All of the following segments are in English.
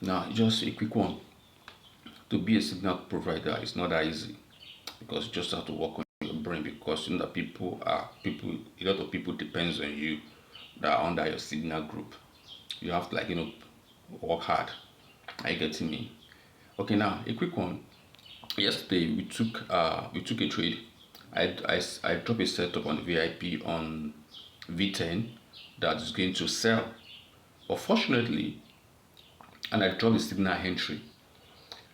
Now, just a quick one. To be a signal provider is not that easy because you just have to work on your brain because you know that people a lot of people depends on you that are under your signal group. You have to work hard. Are you getting me? Okay, now a quick one. Yesterday we took a trade. I dropped a setup on the VIP on V10 that is going to sell. But fortunately, and I dropped the signal entry.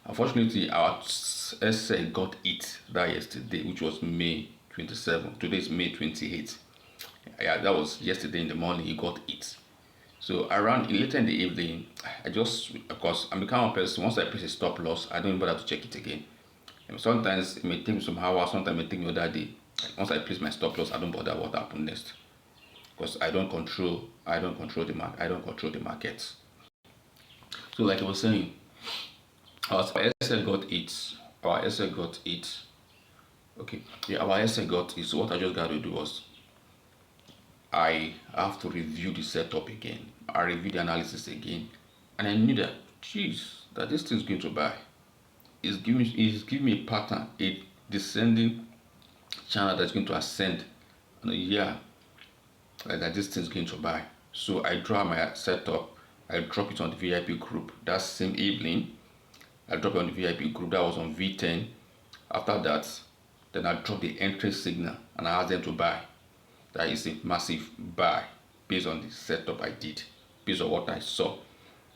Unfortunately, our SL got it that yesterday, which was May 27th. Today is May 28th. Yeah, that was yesterday in the morning. He got it. So around later in the evening, I just, of course, I'm the kind of person, once I press a stop loss, I don't even bother to check it again. And sometimes it may take me some hours, sometimes it may take me another day. Once I place my stop loss, I don't bother what happened next. Because I don't control the market. I don't control the markets. So like I was saying, our SL got it. Our SL got it. Okay. Yeah, our SL got it. So what I just got to do was I have to review the setup again. I review the analysis again. And I knew that, geez, that this thing's going to buy. It's giving me a pattern, a descending channel that's going to ascend. And yeah, like that this thing's going to buy. So I draw my setup, I drop it on the VIP group that same evening. I drop it on the VIP group that was on V10. After that, then I drop the entry signal and I ask them to buy. That is a massive buy based on the setup I did, based on what I saw.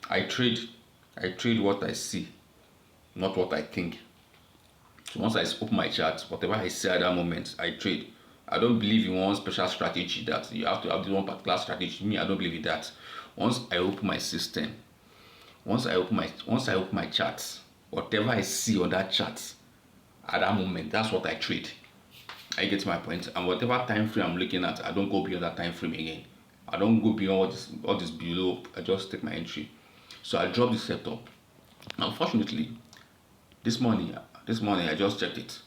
I trade, I trade what I see, not what I think. So once I open my chart, whatever I see at that moment, I trade. I don't believe in one special strategy that you have to have this one particular strategy. Me, I don't believe in that. Once I open my system, once I open my charts, whatever I see on that chart at that moment, that's what I trade. I get my point. And whatever time frame I'm looking at, I don't go beyond that time frame again. I don't go beyond what is below. I just take my entry. So I drop the setup. Unfortunately, this morning, this morning I just checked it.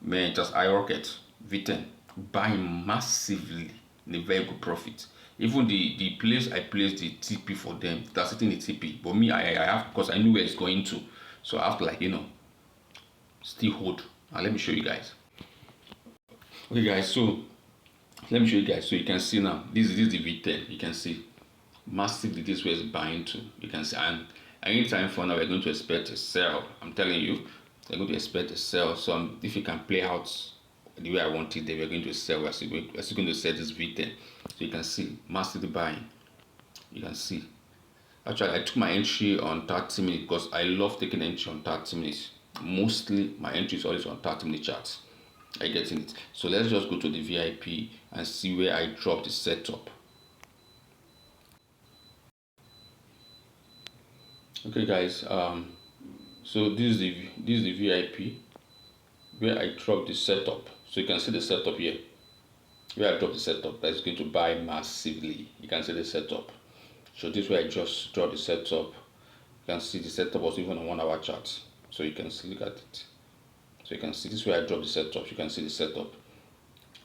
Man, just I rocket V10 buying massively in a very good profit. Even the place I placed the TP for them, that's sitting the TP. But me, I have because I knew where it's going to. So I have to still hold. And let me show you guys. Okay guys, so let me show you guys so you can see now. This is the V10. You can see massively this way is buying to. You can see and anytime from now we're going to expect a sell. I'm telling you, we're going to expect a sell. So if you can play out the way I want it, then we're going to sell. We're still going to sell this V10. So you can see massively buying. You can see. Actually, I took my entry on 30 minutes because I love taking entry on 30 minutes. Mostly my entry is always on 30-minute charts. I getting it. So let's just go to the VIP and see where I drop the setup. Okay, guys. So this is the VIP where I drop the setup. So you can see the setup here. Where I drop the setup, that's going to buy massively. You can see the setup. So this way I just draw the setup. You can see the setup was even on 1 hour chart. So you can see, look at it. So you can see this way I drop the setup. You can see the setup.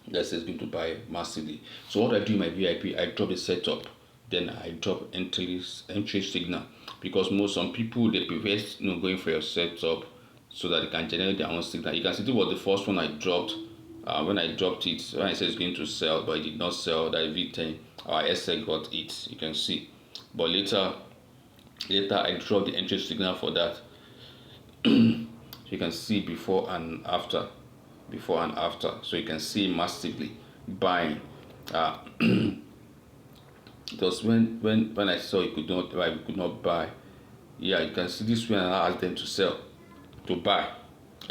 That's going to buy massively. So what I do in my VIP, I drop the setup, then I drop entry signal because some people they prefer going for your setup so that they can generate their own signal. You can see this was the first one I dropped. When I dropped it, when I said it's going to sell, but it did not sell. That V10, our SL got it. You can see, but later I dropped the entry signal for that. So you can see before and after, so you can see massively buying. Because when I saw it could not buy, yeah, you can see this one. I asked them to sell, to buy.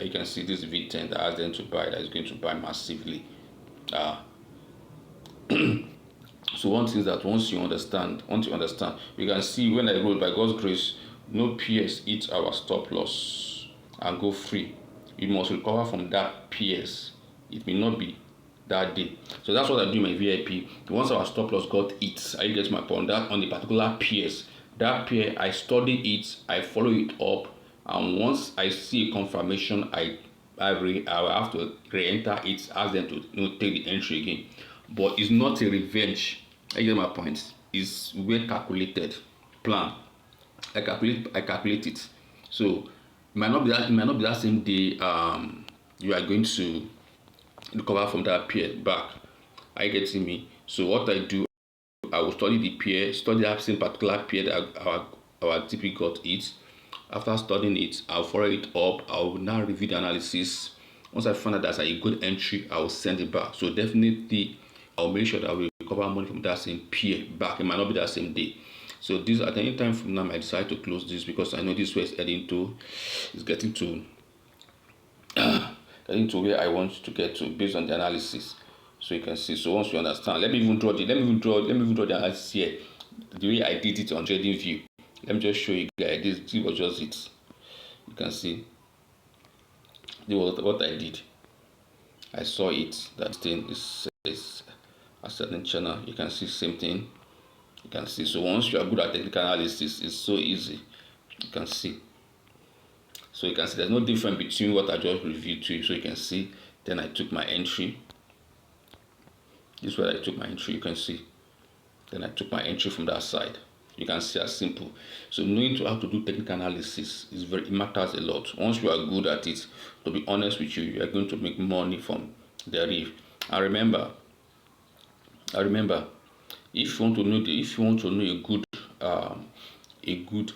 You can see this V10 that asked them to buy, that is going to buy massively. uh, so one thing is that once you understand, you can see when I wrote by God's grace, no PS hit our stop loss and go free. You must recover from that PS. It may not be that day. So that's what I do in my VIP. Once our stop loss got hit, I get my point that on the particular PS. That pair, I study it, I follow it up, and once I see a confirmation, I will have to re-enter it, ask them to take the entry again. But it's not a revenge. I get my point. It's well calculated plan. I calculate it. So it might not be that same day you are going to recover from that peer back. Are you getting me? So what I do, I will study the peer, study that same particular peer that our TP got it. After studying it, I'll follow it up. I'll now review the analysis. Once I find out that's a good entry, I will send it back. So definitely, I'll make sure that we recover money from that same peer back. It might not be that same day. So this at any time from now, I decide to close this because I know this way is heading to, is getting to where I want to get to based on the analysis. So you can see. So once you understand, let me even draw the analysis here. The way I did it on TradingView. Let me just show you guys. This was just it. You can see this was what I did. I saw it. That thing is a certain channel. You can see same thing. You can see. So once you are good at technical analysis, it's so easy. You can see. So you can see there's no difference between what I just reviewed to you. So you can see. Then I took my entry. This is where I took my entry. You can see. Then I took my entry from that side. You can see as simple. So knowing how to do technical analysis it matters a lot. Once you are good at it, to be honest with you, you are going to make money from the reef. And remember, if you want to know a good